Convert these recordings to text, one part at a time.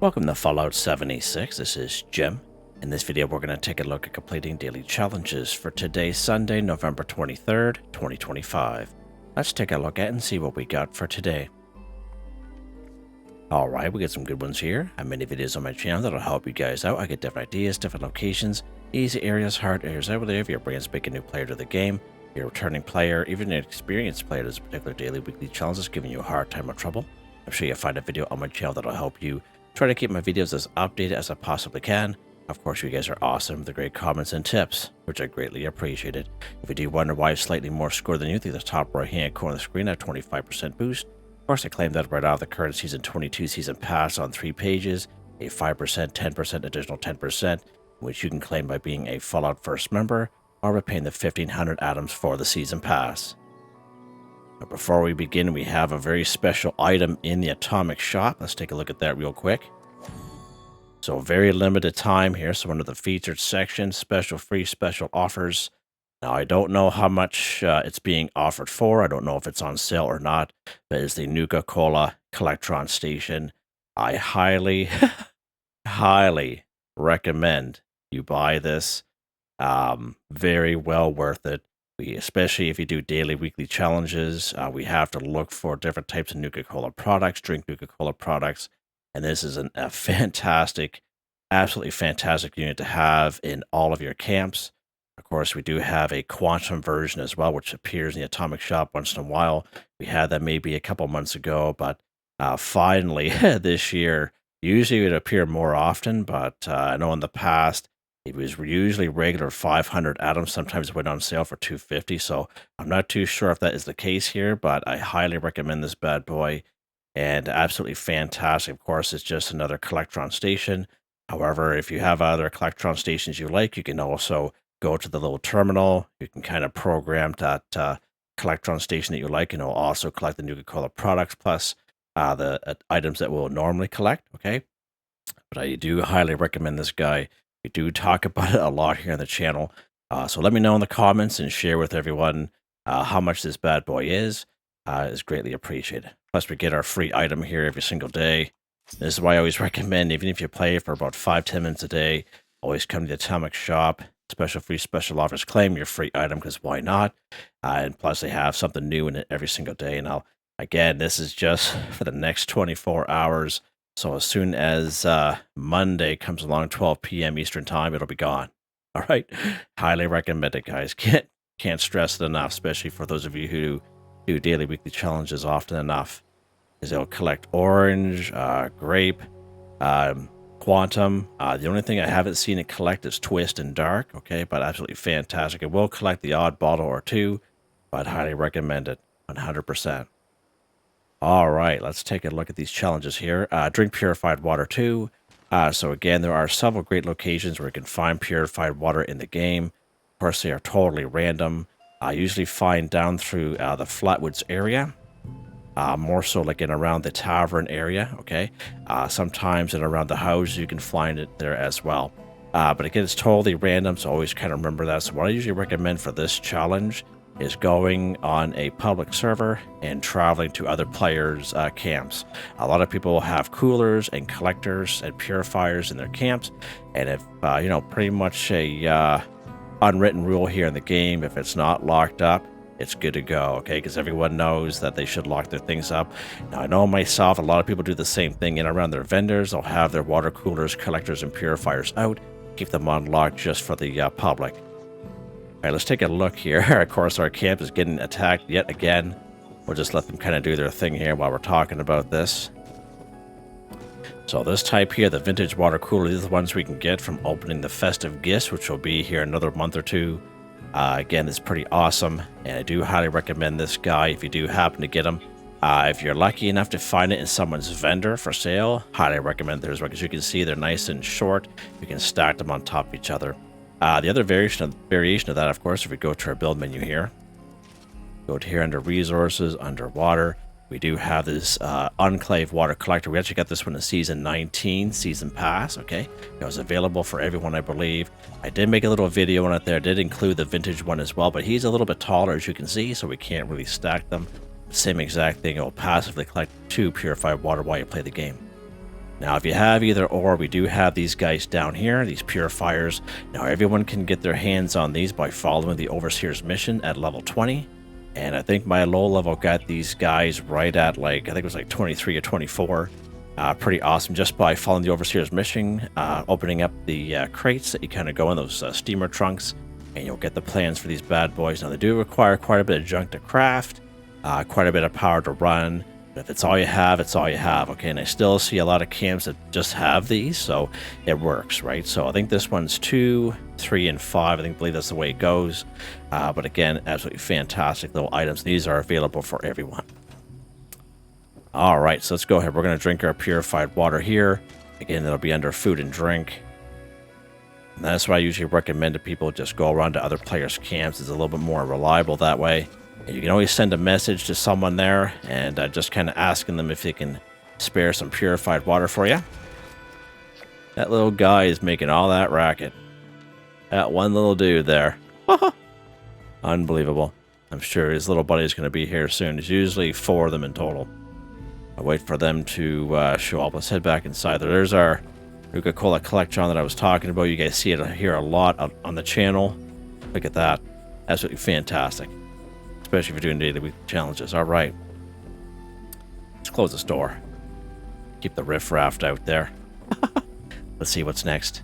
Welcome to Fallout 76. This is Jim. In this video, we're going to take a look at completing daily challenges for today, Sunday, November 23rd, 2025. Let's take a look at and see what we got for today. Alright, we got some good ones here. I have many videos on my channel that'll help you guys out. I get different ideas, different locations, easy areas, hard areas over there. If you're bringing a new player to the game, you're a returning player, even an experienced player, there's a particular daily, weekly challenge that's giving you a hard time or trouble. I'm sure you'll find a video on my channel that'll help you. Try to keep my videos as updated as I possibly can. Of course, you guys are awesome with the great comments and tips, which I greatly appreciated. If you do wonder why I have slightly more score than you, think the top right hand corner of the screen, I have 25% boost. Of course, I claimed that right out of the current Season 22 Season Pass on 3 pages, a 5%, 10%, additional 10%, which you can claim by being a Fallout First member, or by paying the 1,500 atoms for the Season Pass. But before we begin, we have a very special item in the Atomic Shop. Let's take a look at that real quick. So very limited time here, so under the featured section, special free special offers. Now, I don't know how much it's being offered for. I don't know if it's on sale or not, but it's the Nuka-Cola Collectron station. I highly, highly recommend you buy this. Very well worth it. Especially if you do daily, weekly challenges, we have to look for different types of Nuka-Cola products, drink Nuka-Cola products, and this is a fantastic, absolutely fantastic unit to have in all of your camps. Of course, we do have a quantum version as well, which appears in the Atomic Shop once in a while. We had that maybe a couple months ago, but finally this year, usually it would appear more often, but I know in the past, it was usually regular 500 atoms, sometimes went on sale for 250, so I'm not too sure if that is the case here, but I highly recommend this bad boy, and absolutely fantastic. Of course, it's just another Collectron station. However, if you have other Collectron stations you like, you can also go to the little terminal. You can kind of program that Collectron station that you like, and it'll also collect the Nuka-Cola products, plus the items that we'll normally collect, okay? But I do highly recommend this guy. We do talk about it a lot here on the channel. So let me know in the comments and share with everyone how much this bad boy is. It's greatly appreciated. Plus, we get our free item here every single day. This is why I always recommend, even if you play for about 5-10 minutes a day, always come to the Atomic Shop. Special free special offers. Claim your free item, because why not? And plus, they have something new in it every single day. And again, this is just for the next 24 hours. So as soon as Monday comes along, 12 p.m. Eastern time, it'll be gone. All right, highly recommend it, guys. Can't stress it enough, especially for those of you who do daily, weekly challenges often enough. Is they'll collect orange, grape, quantum. The only thing I haven't seen it collect is twist and dark. Okay, but absolutely fantastic. It will collect the odd bottle or two, but highly recommend it, 100%. All right, let's take a look at these challenges here. Drink purified water too. So again, there are several great locations where you can find purified water in the game. Of course, they are totally random. I usually find down through the Flatwoods area. More so like in around the tavern area, okay? Sometimes in around the house, you can find it there as well. But again, it's totally random, so always kind of remember that. So what I usually recommend for this challenge is going on a public server and traveling to other players' camps. A lot of people have coolers and collectors and purifiers in their camps, and if pretty much a unwritten rule here in the game, if it's not locked up, it's good to go, okay? Because everyone knows that they should lock their things up. Now, I know myself, a lot of people do the same thing in around their vendors. They'll have their water coolers, collectors, and purifiers out, keep them unlocked just for the public. All right, let's take a look here. Of course, our camp is getting attacked yet again. We'll just let them kind of do their thing here while we're talking about this. So this type here, the vintage water cooler, these are the ones we can get from opening the festive gifts, which will be here in another month or two. Again, it's pretty awesome, and I do highly recommend this guy if you do happen to get him. If you're lucky enough to find it in someone's vendor for sale, highly recommend theirs, because you can see they're nice and short. You can stack them on top of each other. The other variation of that, of course, if we go to our build menu here, go to here under resources, underwater, we do have this Enclave water collector. We actually got this one in Season 19, Season Pass, okay? It was available for everyone, I believe. I did make a little video on it there. I did include the vintage one as well, but he's a little bit taller, as you can see, so we can't really stack them. Same exact thing, it will passively collect 2 purified water while you play the game. Now, if you have either or, we do have these guys down here, these purifiers. Now, everyone can get their hands on these by following the Overseer's mission at level 20. And I think my low level got these guys right at, like, I think it was like 23 or 24. Pretty awesome, just by following the Overseer's mission, opening up the crates that you kind of go in, those steamer trunks, and you'll get the plans for these bad boys. Now, they do require quite a bit of junk to craft, quite a bit of power to run. But if it's all you have, it's all you have, okay? And I still see a lot of camps that just have these, so it works, right? So I think this one's 2, 3, and 5. I believe that's the way it goes. But again, absolutely fantastic little items. These are available for everyone. All right, so let's go ahead. We're going to drink our purified water here. Again, it'll be under food and drink. And that's what I usually recommend to people. Just go around to other players' camps. It's a little bit more reliable that way. You can always send a message to someone there and just kind of asking them if they can spare some purified water for you. That little guy is making all that racket. That one little dude there. Unbelievable. I'm sure his little buddy is going to be here soon. There's usually 4 of them in total. I'll wait for them to show up. Let's head back inside there. There's our Nuka-Cola Collectron that I was talking about. You guys see it here a lot on the channel. Look at that. Absolutely fantastic. Especially if you're doing daily week challenges. All right. Let's close this door. Keep the riffraff out there. Let's see what's next.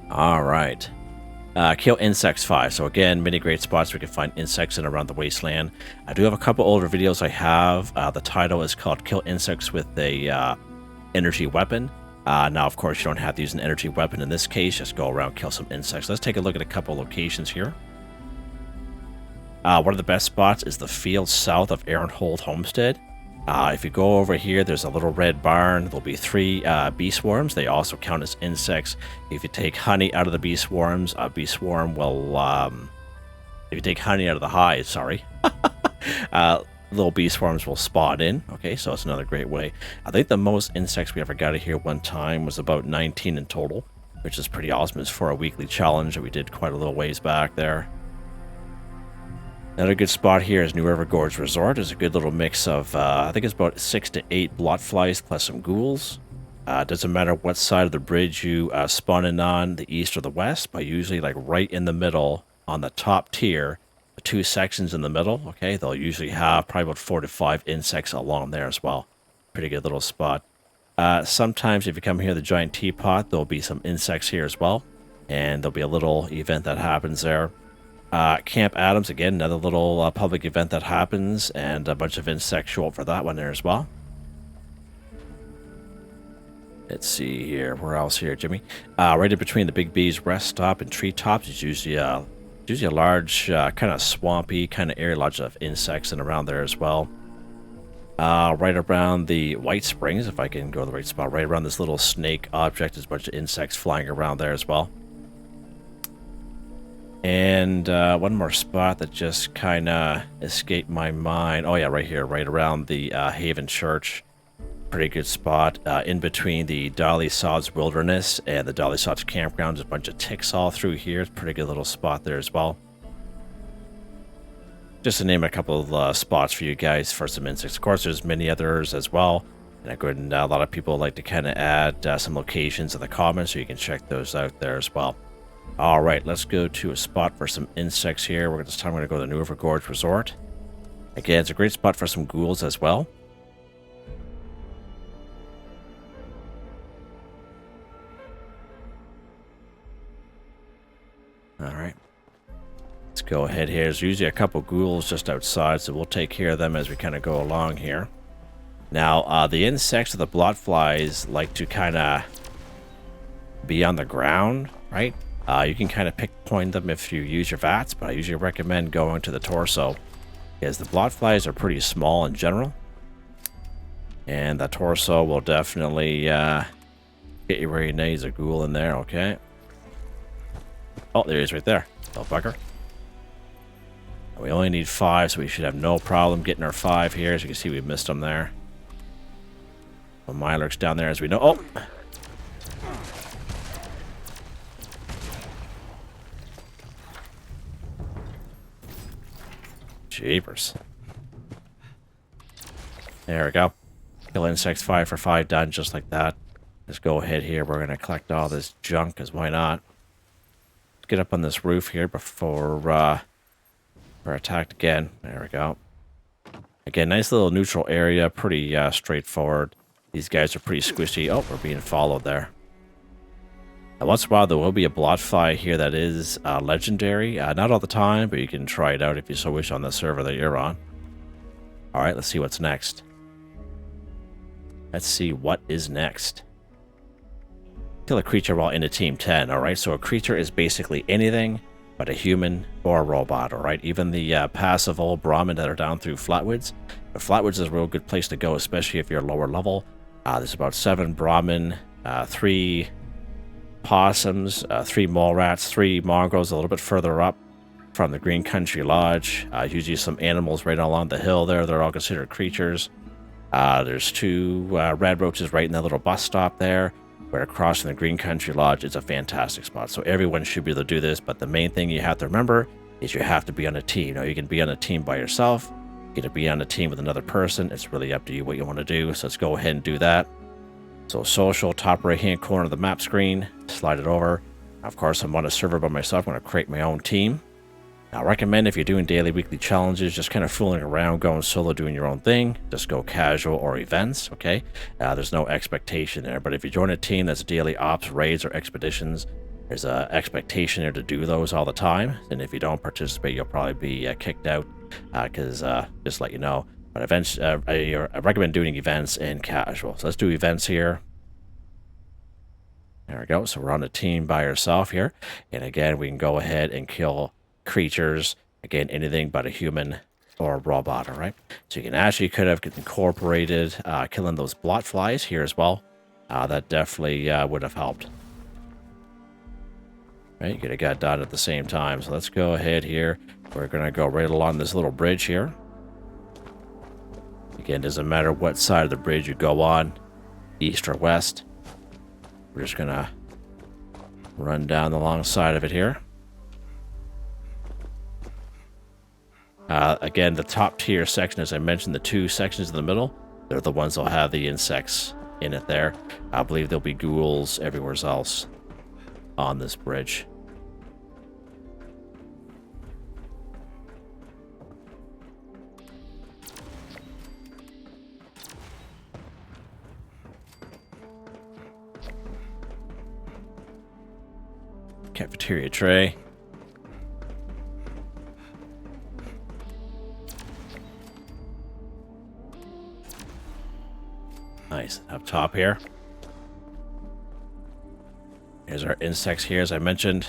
All right. Kill insects 5. So again, many great spots we can find insects in and around the wasteland. I do have a couple older videos I have. The title is called Kill Insects with a Energy Weapon. Now, of course, you don't have to use an energy weapon in this case. Just go around, kill some insects. Let's take a look at a couple locations here. One of the best spots is the field south of Aaronhold Homestead. If you go over here, there's a little red barn. There'll be 3 bee swarms. They also count as insects. If you take honey out of the bee swarms, a bee swarm will... if you take honey out of the hive, sorry. Little bee swarms will spawn in. Okay, so it's another great way. I think the most insects we ever got in here one time was about 19 in total, which is pretty awesome. It's for a weekly challenge that we did quite a little ways back there. Another good spot here is New River Gorge Resort. There's a good little mix of, I think it's about 6 to 8 blotflies plus some ghouls. Doesn't matter what side of the bridge you spawn in on, the east or the west, but usually like right in the middle on the top tier, the 2 sections in the middle, okay, they'll usually have probably about 4 to 5 insects along there as well. Pretty good little spot. Sometimes if you come here to the Giant Teapot, there'll be some insects here as well, and there'll be a little event that happens there. Camp Adams, again, another little public event that happens, and a bunch of insects show up for that one there as well. Let's see here. Where else here, Jimmy? Right in between the Big B's rest stop and treetops is usually a large, kind of swampy kind of area, lots of insects and around there as well. Right around the White Springs, if I can go to the right spot, right around this little snake object, there's a bunch of insects flying around there as well. And one more spot that just kind of escaped my mind. Oh yeah, right here, right around the Haven Church. Pretty good spot. In between the Dolly Sods Wilderness and the Dolly Sods Campground. There's a bunch of ticks all through here. It's a pretty good little spot there as well. Just to name a couple of spots for you guys for some insects. Of course, there's many others as well. And a lot of people like to kind of add some locations in the comments, so you can check those out there as well. All right, let's go to a spot for some insects here. This time we're going to go to the New River Gorge Resort. Again, it's a great spot for some ghouls as well. All right. Let's go ahead here. There's usually a couple ghouls just outside, so we'll take care of them as we kind of go along here. Now, the insects or the blotflies like to kind of be on the ground, right? You can kind of pinpoint them if you use your VATS, but I usually recommend going to the torso, because the blotflies are pretty small in general. And the torso will definitely get you where you need. There's a ghoul in there, okay. Oh, there he is right there. Little bugger. We only need 5, so we should have no problem getting our 5 here. As you can see, we missed them there. Well, Mylerk's down there, as we know. Oh! Jeepers. There we go. Kill insects 5 for 5 done, just like that. Let's go ahead here. We're going to collect all this junk, because why not? Let's get up on this roof here before we're attacked again. There we go. Again, nice little neutral area. Pretty straightforward. These guys are pretty squishy. Oh, we're being followed there. Once in a while, there will be a blot fly here that is legendary. Not all the time, but you can try it out if you so wish on the server that you're on. All right, let's see what's next. Let's see what is next. Kill a creature while in a team 10. All right, so a creature is basically anything but a human or a robot. All right, even the passive old Brahmin that are down through Flatwoods. But Flatwoods is a real good place to go, especially if you're lower level. There's about 7 Brahmin, 3 possums, 3 mole rats, 3 mongrels a little bit further up from the Green Country Lodge. Usually some animals right along the hill there. They're all considered creatures. There's 2 red roaches right in that little bus stop there. Where crossing the Green Country Lodge is a fantastic spot. So everyone should be able to do this, but the main thing you have to remember is you have to be on a team. Now, you can be on a team by yourself. You can be on a team with another person. It's really up to you what you want to do. So let's go ahead and do that. So social, top right-hand corner of the map screen. Slide it over. Of course, I'm on a server by myself. I'm going to create my own team. Now, I recommend if you're doing daily, weekly challenges, just kind of fooling around, going solo, doing your own thing. Just go casual or events, okay? There's no expectation there. But if you join a team that's daily ops, raids, or expeditions, there's an expectation there to do those all the time. And if you don't participate, you'll probably be kicked out because, just to let you know. But events, I recommend doing events and casual. So let's do events here. There we go. So we're on a team by yourself here. And again, we can go ahead and kill creatures, again, anything but a human or a robot. All right, so you could have incorporated killing those blot flies here as well. That definitely would have helped. Right, you could have got done at the same time. So let's go ahead here. We're gonna go right along this little bridge here. Again, doesn't matter what side of the bridge you go on, east or west. We're just gonna run down the long side of it here. Again, the top tier section, as I mentioned, the 2 sections in the middle, they're the ones that'll have the insects in it there. I believe there'll be ghouls everywhere else on this bridge. Cafeteria tray. Nice. Up top here. Here's our insects here, as I mentioned.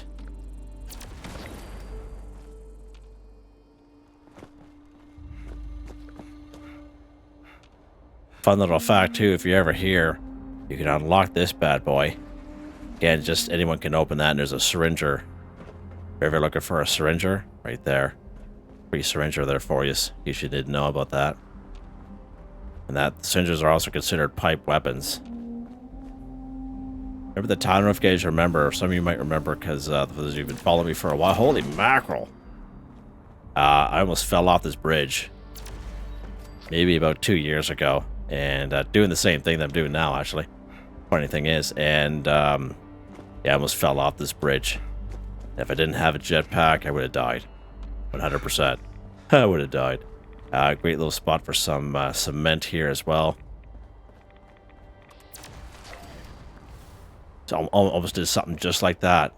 Fun little fact, too, if you're ever here, you can unlock this bad boy. Again, just anyone can open that, and there's a syringer. If you're ever looking for a syringer, right there. Free syringer there for you. You should didn't know about that. And that syringers are also considered pipe weapons. Remember the time, I don't know if you guys remember, some of you might remember because those you've been following me for a while. Holy mackerel. I almost fell off this bridge. Maybe about 2 years ago. And doing the same thing that I'm doing now, actually. Funny thing is. And yeah, I almost fell off this bridge. If I didn't have a jetpack, I would have died. 100%. I would have died. Great little spot for some cement here as well. So almost did something just like that.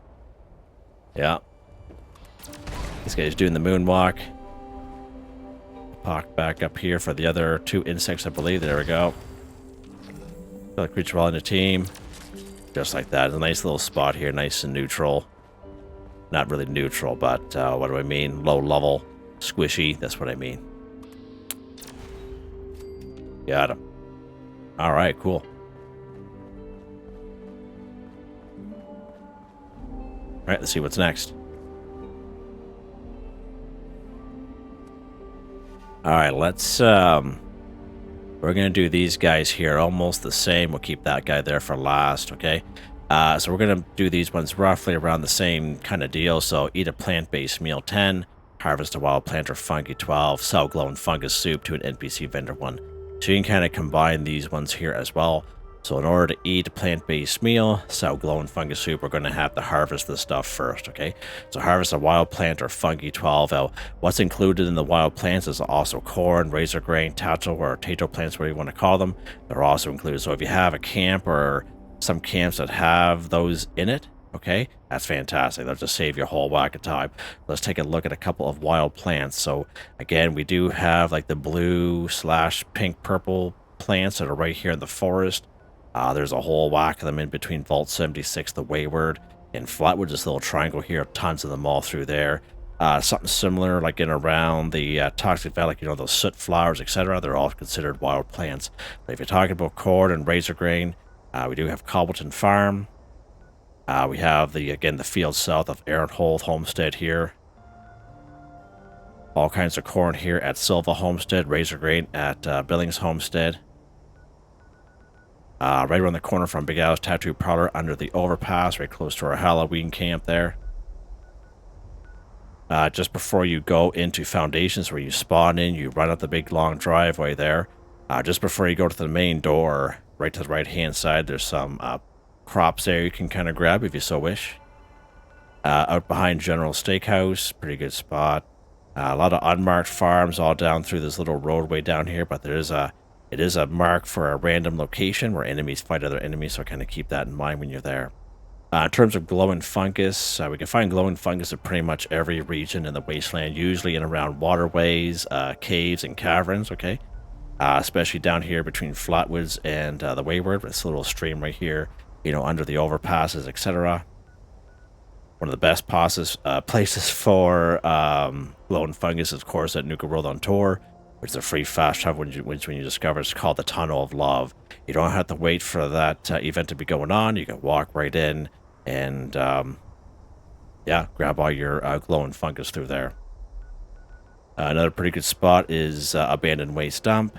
Yeah. This guy's doing the moonwalk. Park back up here for the other 2 insects, I believe. There we go. Another creature all in a team. Just like that. It's a nice little spot here, nice and neutral. Not really neutral, but what do I mean? Low level, squishy. That's what I mean. Got him. All right, cool. All right, let's see what's next. All right, let's we're gonna do these guys here almost the same. We'll keep that guy there for last, okay? So we're gonna do these ones roughly around the same kind of deal. So eat a plant-based meal 10, harvest a wild plant or fungi 12, sell glowing fungus soup to an NPC vendor 1. So you can kind of combine these ones here as well. So in order to eat a plant-based meal, so glowing fungus soup, we're going to have to harvest the stuff first, okay? So harvest a wild plant or fungi 12. What's included in the wild plants is also corn, razor grain, tato, or tato plants, whatever you want to call them. They're also included. So if you have a camp or some camps that have those in it, okay, that's fantastic. That'll just save you a whole whack of time. Let's take a look at a couple of wild plants. So again, we do have like the blue / pink purple plants that are right here in the forest. There's a whole whack of them in between Vault 76, the Wayward, and Flatwood, this little triangle here, tons of them all through there. Something similar like in around the Toxic Valley, you know, those soot flowers, etc. They're all considered wild plants. But if you're talking about corn and razor grain, we do have Cobbleton Farm. We have, again, the field south of Aaronhold Homestead here. All kinds of corn here at Silva Homestead, razor grain at Billings Homestead. Right around the corner from Big Al's Tattoo Parlor under the overpass, right close to our Halloween camp there. Just before you go into Foundations, where you spawn in, you run up the big long driveway there. Just before you go to the main door, right to the right-hand side, there's some crops there you can kind of grab if you so wish. Out behind General Steakhouse, pretty good spot. A lot of unmarked farms all down through this little roadway down here, but it is a mark for a random location where enemies fight other enemies, so kind of keep that in mind when you're there. In terms of glowing fungus, we can find glowing fungus in pretty much every region in the wasteland, usually in around waterways, caves, and caverns, okay? Especially down here between Flatwoods and the Wayward, with this little stream right here, you know, under the overpasses, etc. One of the best places for glowing fungus is, of course, at Nuka World on Tour, which is a free fast travel when you discover it's called the Tunnel of Love. You don't have to wait for that event to be going on. You can walk right in and, yeah, grab all your glowing fungus through there. Another pretty good spot is Abandoned Waste Dump,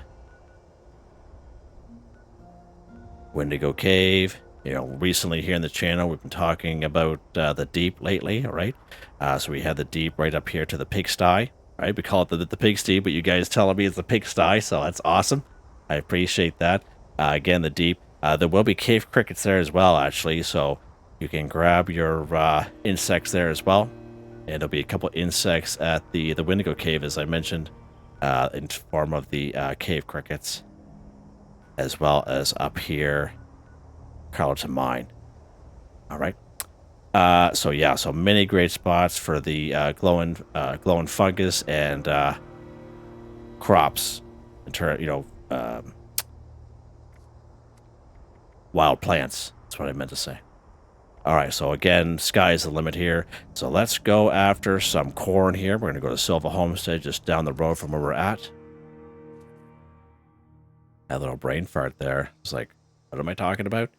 Wendigo Cave. You know, recently here in the channel, we've been talking about the Deep lately, all right? So we have the Deep right up here to the Pigsty. Right, we call it the pigsty, but you guys telling me it's the pigsty, so that's awesome. I appreciate that. Again, the Deep. There will be cave crickets there as well, actually, so you can grab your insects there as well. And there'll be a couple insects at the Wendigo Cave, as I mentioned, in form of the cave crickets, as well as up here, Carlton Mine. All right. So yeah, so many great spots for the glowing fungus and crops, wild plants. That's what I meant to say. All right, so again, sky's the limit here. So let's go after some corn here. We're gonna go to Silva Homestead, just down the road from where we're at. That little brain fart there. It's like, what am I talking about?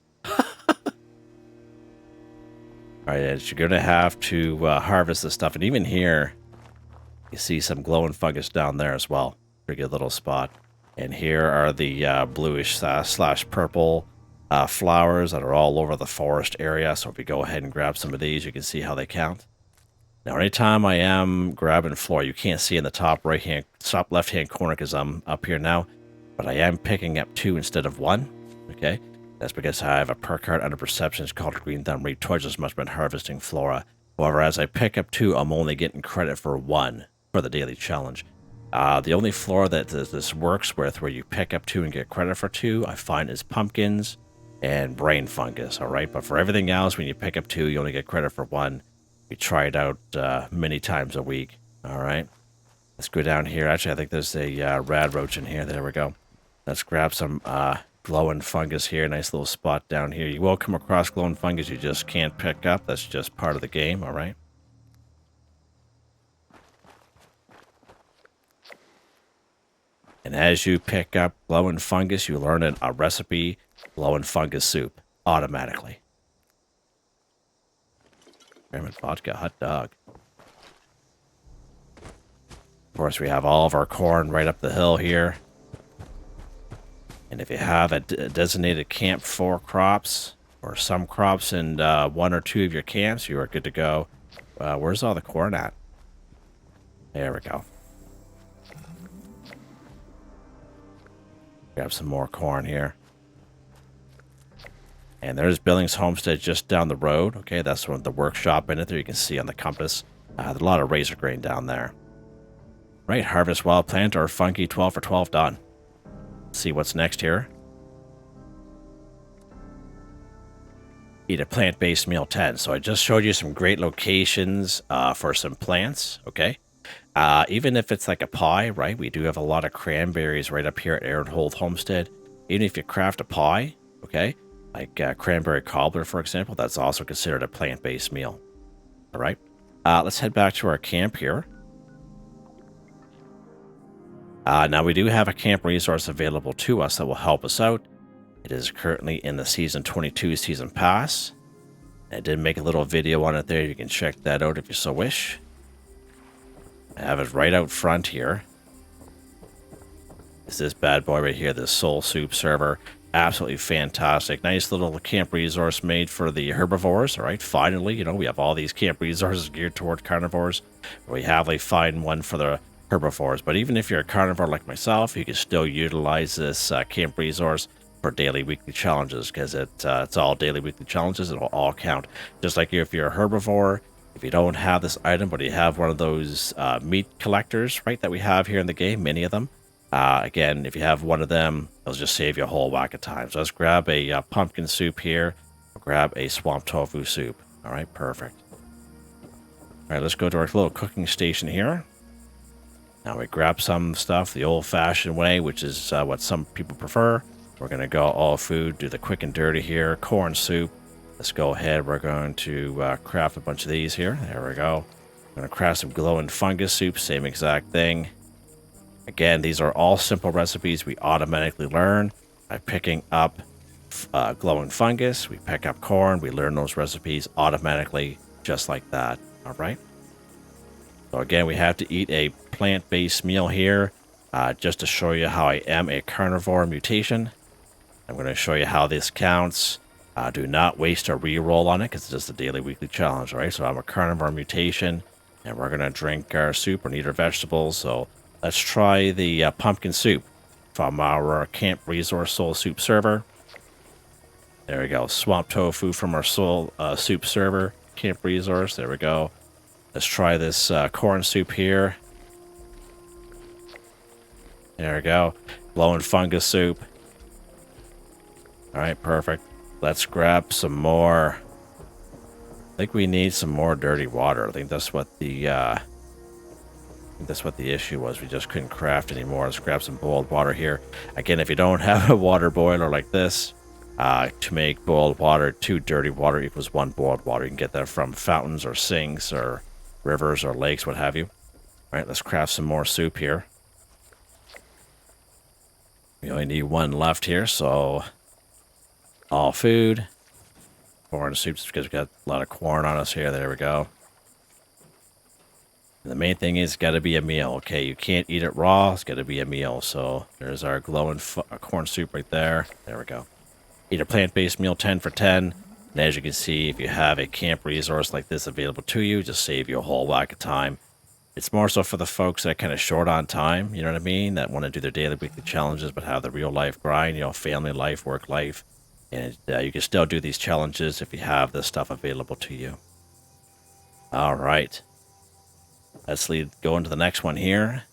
All right, you're going to have to harvest this stuff. And even here, you see some glowing fungus down there as well. Pretty good little spot. And here are the bluish / purple flowers that are all over the forest area. So if you go ahead and grab some of these, you can see how they count. Now, anytime I am grabbing floor, you can't see in the top left-hand corner because I'm up here now. But I am picking up 2 instead of 1, okay? That's because I have a perk card under perceptions called Green Thumb. Read twice as much when harvesting flora. However, as I pick up 2, I'm only getting credit for 1 for the daily challenge. The only flora that this works with, where you pick up 2 and get credit for 2, I find is pumpkins and brain fungus, all right? But for everything else, when you pick up 2, you only get credit for 1. We try it out many times a week, all right? Let's go down here. Actually, I think there's a rad roach in here. There we go. Let's grab some glowing fungus here. Nice little spot down here. You will come across glowing fungus you just can't pick up. That's just part of the game, all right? And as you pick up glowing fungus, you learn a recipe, glowing fungus soup, automatically. Ramen vodka hot dog. Of course, we have all of our corn right up the hill here. And if you have a designated camp for crops, or some crops in 1 or 2 of your camps, you are good to go. Where's all the corn at? There we go. Grab some more corn here. And there's Billings Homestead just down the road. Okay, that's one of the workshop in it there. You can see on the compass. There's a lot of razor grain down there. Right, harvest wild plant or fungi 12 for 12 done. Let's see what's next here. Eat a plant-based meal 10. So I just showed you some great locations for some plants, okay? Even if it's like a pie, right? We do have a lot of cranberries right up here at Aaronhold Homestead. Even if you craft a pie, okay? Like cranberry cobbler, for example, that's also considered a plant-based meal. All right, let's head back to our camp here. Now, we do have a camp resource available to us that will help us out. It is currently in the Season 22 Season Pass. I did make a little video on it there. You can check that out if you so wish. I have it right out front here. It's this bad boy right here, this Soul Soup server. Absolutely fantastic. Nice little camp resource made for the herbivores. All right, finally, you know, we have all these camp resources geared toward carnivores. We have a fine one for the herbivores. But even if you're a carnivore like myself, you can still utilize this camp resource for daily, weekly challenges, because it's all daily, weekly challenges. It'll all count. Just like if you're a herbivore, if you don't have this item, but you have one of those meat collectors, right, that we have here in the game, many of them. Again, if you have one of them, it'll just save you a whole whack of time. So let's grab a pumpkin soup here. We'll grab a swamp tofu soup. All right, perfect. All right, let's go to our little cooking station here. Now we grab some stuff the old-fashioned way, which is what some people prefer. We're going to go all food, do the quick and dirty here. Corn soup. Let's go ahead. We're going to craft a bunch of these here. There we go. I'm going to craft some glowing fungus soup. Same exact thing. Again, these are all simple recipes we automatically learn by picking up glowing fungus. We pick up corn. We learn those recipes automatically just like that. All right. So again, we have to eat a plant-based meal here just to show you how I am a carnivore mutation. I'm going to show you how this counts. Do not waste a reroll on it because it's just a daily, weekly challenge. All right. So I'm a carnivore mutation and we're going to drink our soup and eat our vegetables. So let's try the pumpkin soup from our Camp Resource Soul Soup server. There we go. Swamp tofu from our Soul Soup server. Camp Resource. There we go. Let's try this corn soup here. There we go. Glowing fungus soup. All right, perfect. Let's grab some more. I think we need some more dirty water. I think that's what the issue was. We just couldn't craft anymore. Let's grab some boiled water here. Again, if you don't have a water boiler like this, to make boiled water, 2 dirty water equals 1 boiled water. You can get that from fountains or sinks or rivers or lakes, what have you. All right, let's craft some more soup here. We only need 1 left here, so all food. Corn soups because we got a lot of corn on us here. There we go. The main thing is got to be a meal. Okay, you can't eat it raw. It's got to be a meal. So there's our glowing corn soup right there. There we go. Eat a plant-based meal 10 for 10. And as you can see, if you have a camp resource like this available to you, just save you a whole whack of time. It's more so for the folks that are kind of short on time, you know what I mean, that want to do their daily, weekly challenges but have the real-life grind, you know, family life, work life. And you can still do these challenges if you have this stuff available to you. All right. Let's go into the next one here.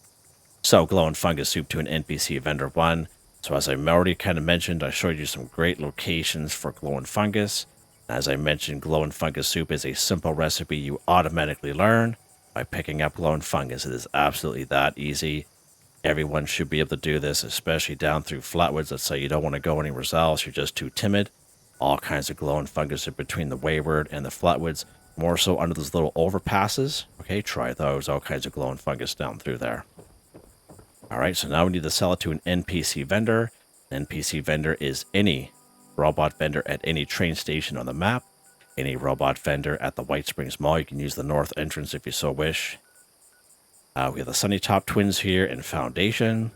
So, glowing fungus soup to an NPC vendor 1. So, as I already kind of mentioned, I showed you some great locations for glowing fungus. As I mentioned, glowing fungus soup is a simple recipe you automatically learn by picking up glowing fungus. It is absolutely that easy. Everyone should be able to do this, especially down through flatwoods. Let's say you don't want to go anywhere else. You're just too timid. All kinds of glowing fungus are between the wayward and the flatwoods. More so under those little overpasses. Okay, try those. All kinds of glowing fungus down through there. All right, so now we need to sell it to an NPC vendor. An NPC vendor is any robot vendor at any train station on the map. Any robot vendor at the White Springs Mall. You can use the north entrance if you so wish. We have the Sunny Top Twins here in Foundation.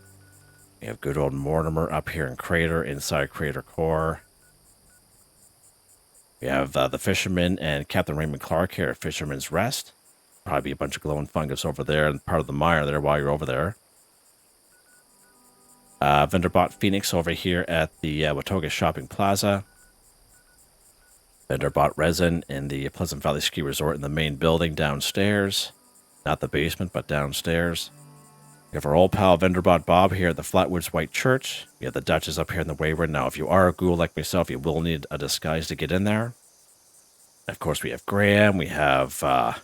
We have good old Mortimer up here in Crater, inside Crater Core. We have the Fisherman and Captain Raymond Clark here at Fisherman's Rest. Probably a bunch of glowing fungus over there and part of the mire there while you're over there. Vendor bot Phoenix over here at the Watoga Shopping Plaza. Vendor bot Resin in the Pleasant Valley Ski Resort in the main building downstairs. Not the basement, but downstairs. We have our old pal Vendor bot Bob here at the Flatwoods White Church. We have the Duchess up here in the Wayward. Now, if you are a ghoul like myself, you will need a disguise to get in there. Of course, we have Graham. We have the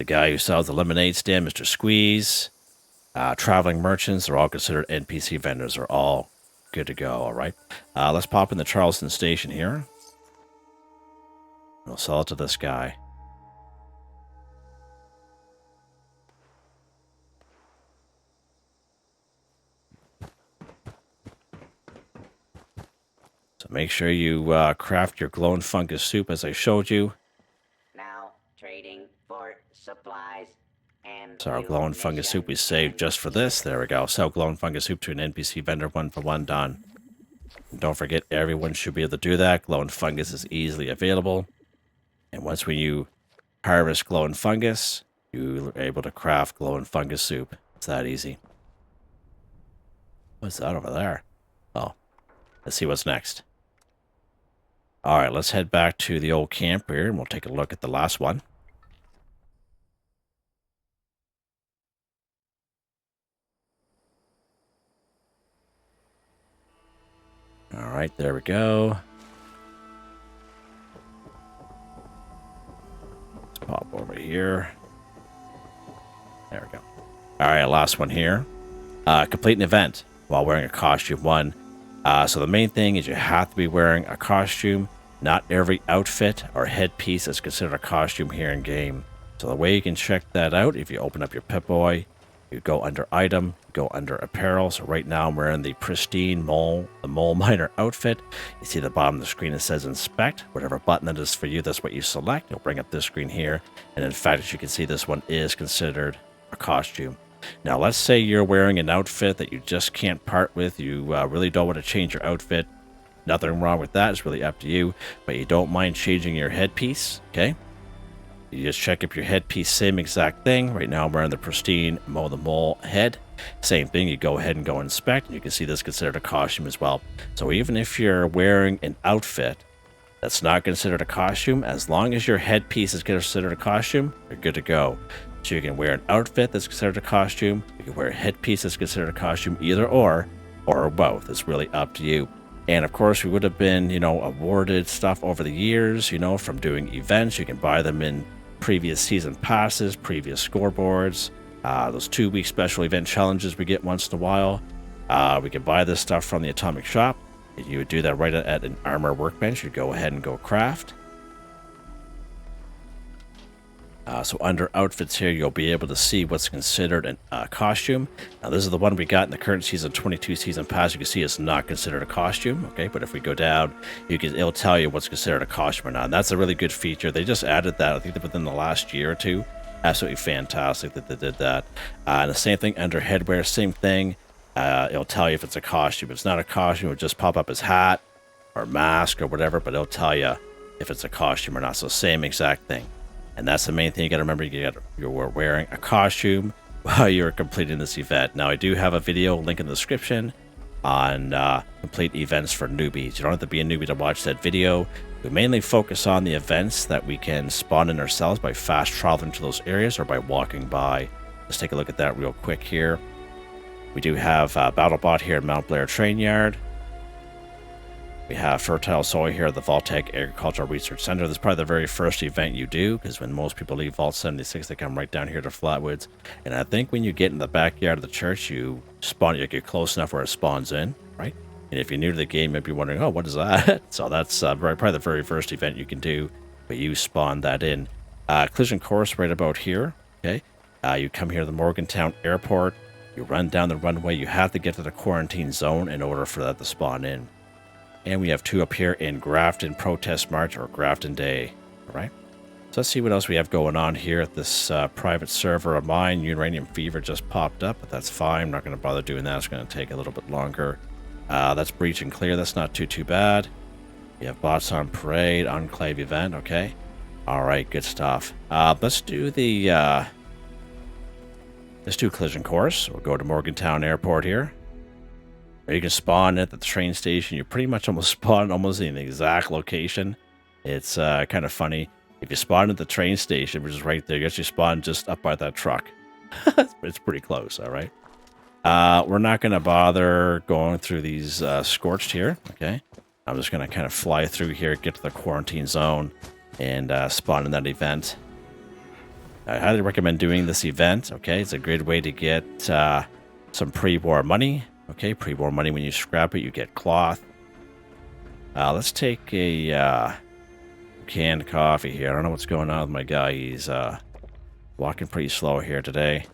guy who sells the lemonade stand, Mr. Squeeze. Traveling merchants are all considered NPC vendors. Are all good to go, all right? Let's pop in the Charleston station here. We'll sell it to this guy. So make sure you craft your glowing fungus soup as I showed you. Now trading for supplies and So our glowing fungus soup we saved just for this. There we go. Sell glowing fungus soup to an NPC vendor 1-for-1 done. And don't forget, everyone should be able to do that. Glowing fungus is easily available. And once when you harvest glowing fungus, you're able to craft glowing fungus soup. It's that easy. What's that over there? Oh, let's see what's next. All right, let's head back to the old camp here, and we'll take a look at the last one. All right, there we go. Let's pop over here. There we go. All right, last one here. Complete an event while wearing a costume. So the main thing is you have to be wearing a costume. Not every outfit or headpiece is considered a costume here in game. So the way you can check that out, if you open up your Pip-Boy, you go under item, go under apparel. So right now I'm wearing the pristine mole miner outfit. You see the bottom of the screen, it says inspect. Whatever button that is for you, that's what you select. You'll bring up this screen here. And in fact, as you can see, this one is considered a costume. Now, let's say you're wearing an outfit that you just can't part with. You really don't want to change your outfit. Nothing wrong with that. It's really up to you. But you don't mind changing your headpiece, okay? You just check up your headpiece, same exact thing. Right now I'm wearing the pristine Mow the Mole head. Same thing, you go ahead and go inspect, and you can see this is considered a costume as well. So even if you're wearing an outfit that's not considered a costume, as long as your headpiece is considered a costume, you're good to go. So you can wear an outfit that's considered a costume, you can wear a headpiece that's considered a costume, either or both. It's really up to you. And of course, we would have been, awarded stuff over the years, from doing events. You can buy them in previous season passes, previous scoreboards, those 2-week special event challenges we get once in a while. We can buy this stuff from the Atomic Shop. You would do that right at an armor workbench. You'd go ahead and go craft. So under outfits here, you'll be able to see what's considered a costume. Now, this is the one we got in the current season 22 season pass. You can see it's not considered a costume, okay? But if we go down, it'll tell you what's considered a costume or not. And that's a really good feature. They just added that, I think, within the last year or two. Absolutely fantastic that they did that. And the same thing under headwear, same thing. It'll tell you if it's a costume. If it's not a costume, it'll just pop up as hat or mask or whatever, but it'll tell you if it's a costume or not. So same exact thing. And that's the main thing you got to remember. You're wearing a costume while you're completing this event. Now, I do have a video, link in the description, on complete events for newbies. You don't have to be a newbie to watch that video. We mainly focus on the events that we can spawn in ourselves by fast traveling to those areas or by walking by. Let's take a look at that real quick here. We do have BattleBot here at Mount Blair Train Yard. We have fertile soil here at the Vault-Tec Agricultural Research Center. This is probably the very first event you do, because when most people leave Vault 76, they come right down here to Flatwoods. And I think when you get in the backyard of the church, you get close enough where it spawns in, right? And if you're new to the game, you'd be wondering, oh, what is that? So that's probably the very first event you can do, but you spawn that in. Collision course right about here, okay? You come here to the Morgantown Airport. You run down the runway. You have to get to the quarantine zone in order for that to spawn in. And we have 2 up here in Grafton Protest March or Grafton Day. All right. So let's see what else we have going on here at this private server of mine. Uranium Fever just popped up, but that's fine. I'm not going to bother doing that. It's going to take a little bit longer. That's Breach and Clear. That's not too bad. We have Bots on Parade, Enclave event. Okay. All right. Good stuff. Let's do the Let's do collision course. We'll go to Morgantown Airport here. Or you can spawn at the train station. You pretty much almost spawn almost in the exact location. It's kind of funny. If you spawn at the train station, which is right there, you actually spawn just up by that truck. It's pretty close, all right? We're not going to bother going through these scorched here, okay? I'm just going to kind of fly through here, get to the quarantine zone, and spawn in that event. I highly recommend doing this event, okay? It's a great way to get some pre-war money, okay? Pre-war money, when you scrap it, you get cloth. Let's take a canned coffee here. I don't know what's going on with my guy. He's walking pretty slow here today.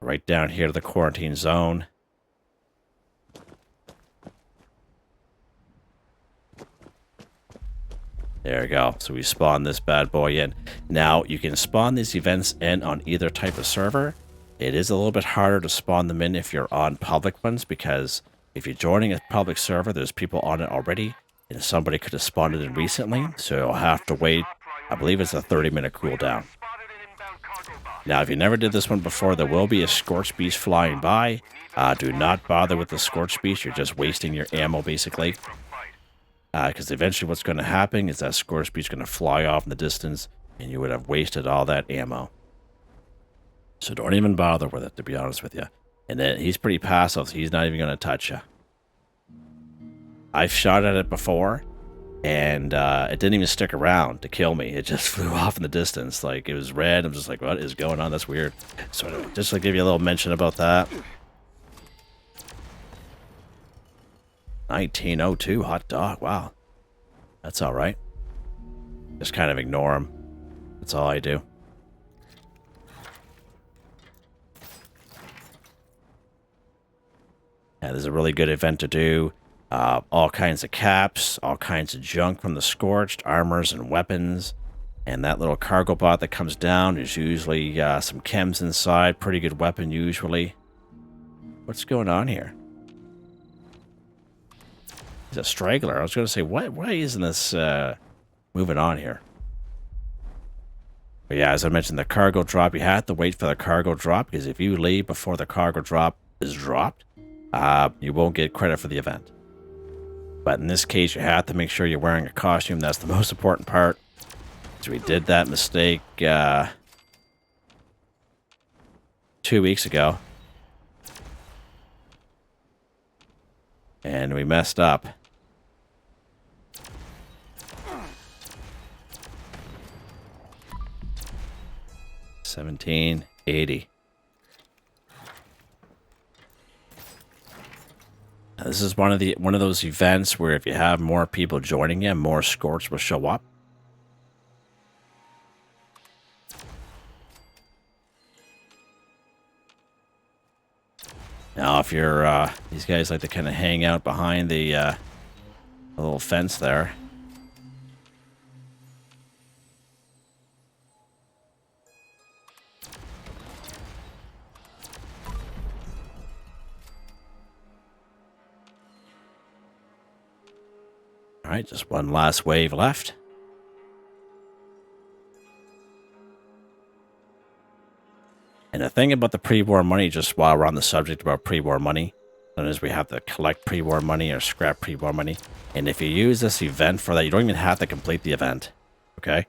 Right down here to the quarantine zone. There we go. So we spawn this bad boy in. Now, you can spawn these events in on either type of server. It is a little bit harder to spawn them in if you're on public ones, because if you're joining a public server, there's people on it already, and somebody could have spawned it in recently, so you'll have to wait. I believe it's a 30-minute cooldown. Now, if you never did this one before, there will be a Scorched Beast flying by. Do not bother with the Scorched Beast. You're just wasting your ammo, basically. Because eventually what's going to happen is that Scorched Beast is going to fly off in the distance, and you would have wasted all that ammo. So don't even bother with it, to be honest with you. And then he's pretty passive, so he's not even going to touch you. I've shot at it before, and it didn't even stick around to kill me. It just flew off in the distance. Like, it was red. I'm just like, what is going on? That's weird. So anyway, just to give you a little mention about that. 1902 hot dog. Wow. That's all right. Just kind of ignore him. That's all I do. Yeah, this is a really good event to do. All kinds of caps, all kinds of junk from the Scorched, armors and weapons. And that little cargo bot that comes down is usually some chems inside. Pretty good weapon usually. What's going on here? He's a straggler. I was going to say, why isn't this moving on here? But yeah, as I mentioned, the cargo drop, you have to wait for the cargo drop, because if you leave before the cargo drop is dropped, you won't get credit for the event. But in this case, you have to make sure you're wearing a costume. That's the most important part. So we did that mistake 2 weeks ago. And we messed up. 1780. Now, this is one of those events where if you have more people joining you, more Scorched will show up. Now, if you're these guys like to kind of hang out behind the little fence there. All right, just one last wave left. And the thing about the pre-war money, just while we're on the subject about pre-war money, sometimes we have to collect pre-war money or scrap pre-war money. And if you use this event for that, you don't even have to complete the event, okay?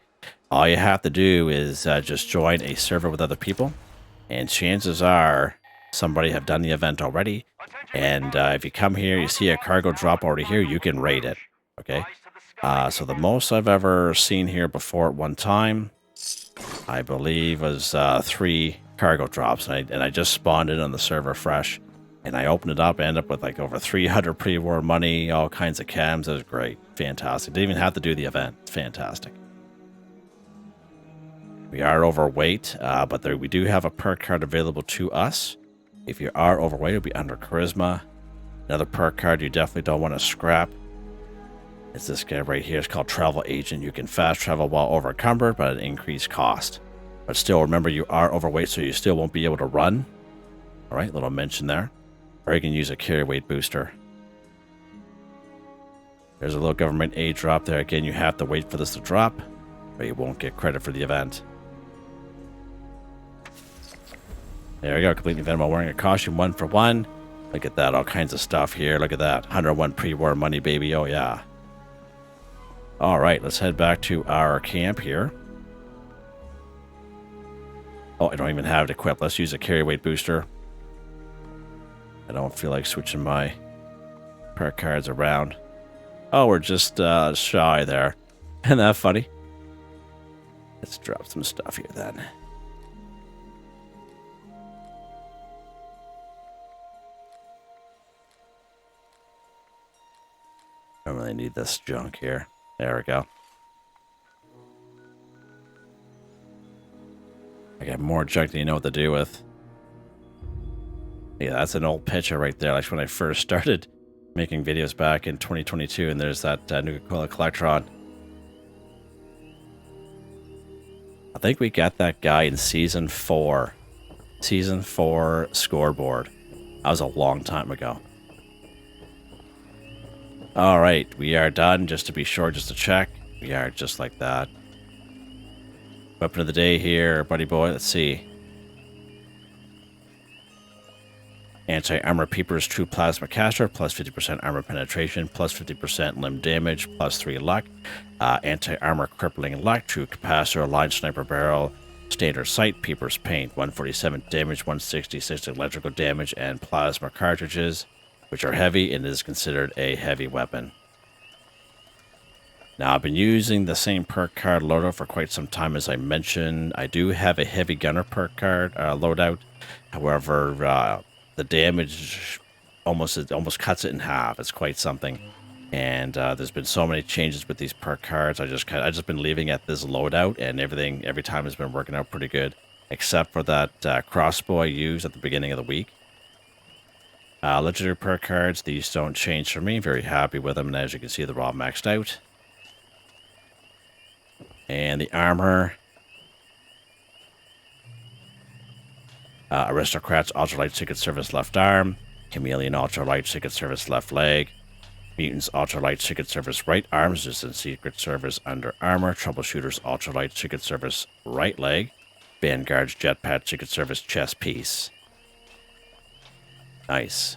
All you have to do is just join a server with other people. And chances are somebody have done the event already. And if you come here, you see a cargo drop already here, you can raid it. Okay, so the most I've ever seen here before at one time, I believe, was 3 cargo drops, and I just spawned it on the server fresh, and I opened it up, ended up with like over 300 pre-war money, all kinds of chems. It was great, fantastic. Didn't even have to do the event. It's fantastic. We are overweight, but we do have a perk card available to us. If you are overweight, it'll be under charisma. Another perk card you definitely don't want to scrap. It's this guy right here. It's called Travel Agent. You can fast travel while overcumbered, but at an increased cost. But still, remember, you are overweight, so you still won't be able to run. All right, little mention there. Or you can use a carry weight booster. There's a little government aid drop there. Again, you have to wait for this to drop, or you won't get credit for the event. There we go. Completely event while wearing a costume 1 for 1. Look at that. All kinds of stuff here. Look at that. 101 pre-war money, baby. Oh, yeah. All right. Let's head back to our camp here. Oh, I don't even have it equipped. Let's use a carry weight booster. I don't feel like switching my perk cards around. Oh, we're just shy there. Isn't that funny? Let's drop some stuff here then. I don't really need this junk here. There we go. I got more junk than you know what to do with. Yeah, that's an old picture right there. Like when I first started making videos back in 2022, and there's that Nuka-Cola Collectron. I think we got that guy in Season 4. Season 4 scoreboard. That was a long time ago. All right, we are done. Just to be sure, just to check. We are just like that. Weapon of the day here, buddy boy. Let's see. Anti-armor Peeper's True Plasma Caster, plus 50% armor penetration, plus 50% limb damage, plus 3 luck. Anti-armor Crippling Luck, True Capacitor, Line Sniper Barrel, Standard Sight, Peeper's Paint, 147 damage, 166 electrical damage, and plasma cartridges, which are heavy and is considered a heavy weapon. Now, I've been using the same perk card loadout for quite some time, as I mentioned. I do have a heavy gunner perk card loadout. However, the damage almost cuts it in half. It's quite something. And there's been so many changes with these perk cards. I just been leaving at this loadout, and every time has been working out pretty good, except for that crossbow I used at the beginning of the week. Legendary perk cards, these don't change for me. Very happy with them, and as you can see, they're all maxed out. And the armor. Aristocrats, Ultralight Secret Service left arm. Chameleon, Ultralight Secret Service left leg. Mutants, Ultralight Secret Service right arm. Resistance Secret Service under armor. Troubleshooters, Ultralight Secret Service right leg. Vanguard's Jetpack Secret Service chest piece. Nice.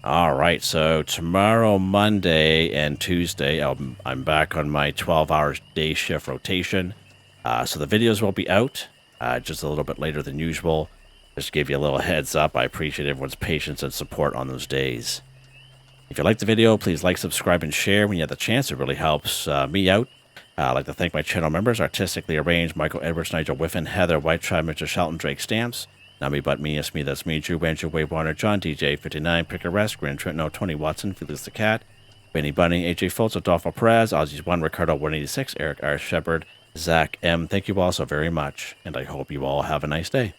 Alright, so tomorrow, Monday, and Tuesday, I'm back on my 12-hour day shift rotation. So the videos will be out just a little bit later than usual. Just to give you a little heads up. I appreciate everyone's patience and support on those days. If you like the video, please like, subscribe, and share when you have the chance. It really helps me out. I'd like to thank my channel members, Artistically Arranged, Michael Edwards, Nigel Wiffen, Heather, Whitetribe, Mr. Shelton, Drake Stamps, NotMeButMeYesMe, that's me, Drew, Banjo, Wave Warner, John, DJ, 59, Picker Rest, Grand Trent, 20, Watson, Felix the Cat, Benny Bunny, AJ Fultz, Adolfo Perez, Aussies 1, Ricardo 186, Eric R. Shepard, Zach M. Thank you all so very much, and I hope you all have a nice day.